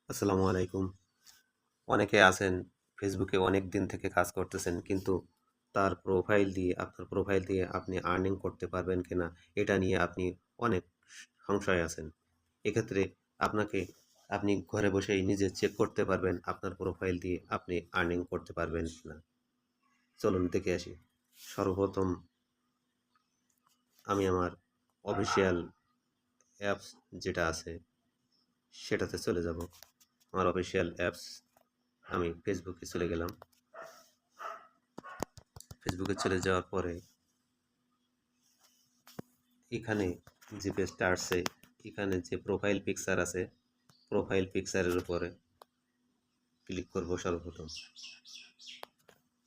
আসসালামু আলাইকুম। অনেকে আছেন ফেসবুকে অনেক দিন থেকে কাজ করতেছেন কিন্তু আপনার প্রোফাইল দিয়ে আপনি আর্নিং করতে পারবেন কিনা এটা নিয়ে আপনি অনেক সংশয়ে আছেন। এক্ষেত্রে আপনাকে আপনি ঘরে বসেই নিজে চেক করতে পারবেন আপনার প্রোফাইল দিয়ে আপনি আর্নিং করতে পারবেন কিনা। চলুন দেখে আসি। সর্বপ্রথম আমি আমার অফিসিয়াল অ্যাপস যেটা আছে সেটাতে চলে যাব। আমার অফিসিয়াল অ্যাপস আমি ফেসবুকে চলে গেলাম। ফেসবুকে চলে যাওয়ার পরে এখানে যে পেজটা আসছে, এখানে যে প্রোফাইল পিকচার আছে, প্রোফাইল পিকচারের উপরে ক্লিক করব। সর্বপ্রথম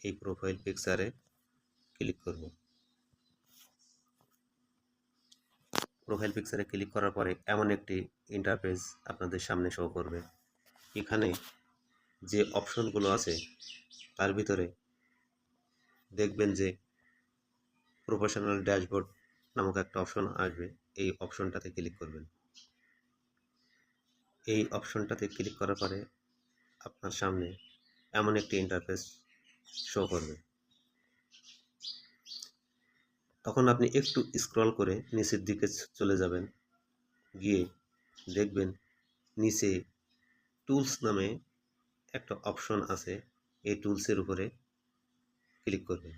এই প্রোফাইল পিকচারে ক্লিক করব। প্রোফাইল পিকচারে ক্লিক করার পরে এমন একটি ইন্টারফেস আপনাদের সামনে শো করবে। এখানে যে অপশনগুলো আছে তার ভিতরে দেখবেন যে প্রফেশনাল ড্যাশবোর্ড নামক একটা অপশন আসবে। এই অপশনটাতে ক্লিক করবেন। এই অপশনটাতে ক্লিক করার পরে আপনার সামনে এমন একটি ইন্টারফেস শো করবে। তখন আপনি একটু স্ক্রল করে নিচের দিকে চলে যাবেন। গিয়ে দেখবেন নিচে টুলস নামে একটা অপশন আছে। এই টুলসের উপরে ক্লিক করবেন।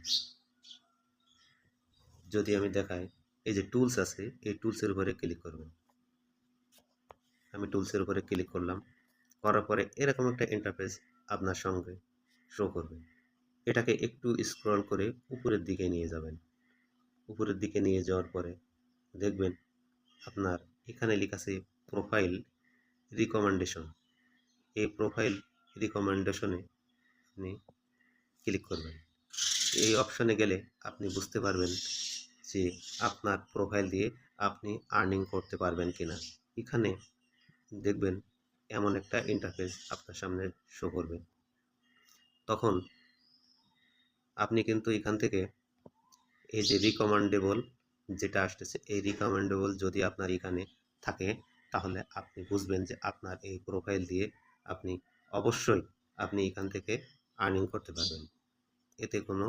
যদি আমি দেখাই, এই যে টুলস আছে এই টুলসের উপরে ক্লিক করবেন। আমি টুলসের উপরে ক্লিক করলাম। করার পরে এরকম একটা ইন্টারফেস আপনার সঙ্গে শো করবে। এটাকে একটু স্ক্রল করে উপরের দিকে নিয়ে যাবেন। উপরের দিকে নিয়ে যাওয়ার পরে দেখবেন আপনার এখানে লেখা আছে প্রোফাইল রিকমেন্ডেশন। এই প্রোফাইল রিকমেন্ডেশনে আপনি ক্লিক করবেন। এই অপশনে গেলে আপনি বুঝতে পারবেন যে আপনার প্রোফাইল দিয়ে আপনি আর্নিং করতে পারবেন কিনা। এখানে দেখবেন এমন একটা ইন্টারফেস আপনার সামনে শো করবে। তখন আপনি কিন্তু এখান থেকে এই যে রিকমেন্ডেবল যেটা আসতেছে, এই রিকমেন্ডেবল যদি আপনার এখানে থাকে তাহলে আপনি বুঝবেন যে আপনার এই প্রোফাইল দিয়ে আপনি অবশ্যই আপনি এখান থেকে আর্নিং করতে পারবেন। এতে কোনো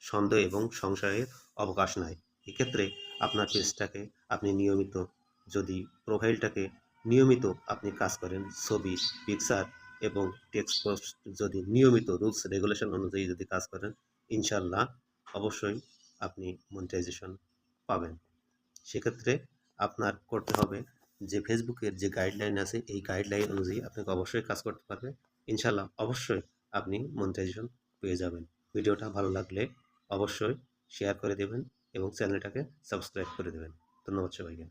সন্দেহ এবং সংশয়ের অবকাশ নাই। এক্ষেত্রে আপনার পেজটাকে আপনি নিয়মিত, যদি প্রোফাইলটাকে নিয়মিত আপনি কাজ করেন, ছবি, পিকচার এবং টেক্সট পোস্ট যদি নিয়মিত রুলস রেগুলেশন অনুযায়ী যদি কাজ করেন, ইনশাল্লাহ অবশ্যই আপনি মনিটাইজেশন পাবেন। সেক্ষেত্রে আপনার করতে হবে যে ফেসবুকের যে গাইডলাইন আছে এই গাইডলাইন অনুযায়ী আপনাকে অবশ্যই কাজ করতে পারবে। ইনশাল্লাহ অবশ্যই আপনি মনিটাইজেশন পেয়ে যাবেন। ভিডিওটা ভালো লাগলে অবশ্যই শেয়ার করে দেবেন এবং চ্যানেলটাকে সাবস্ক্রাইব করে দেবেন। ধন্যবাদ সবাইকে।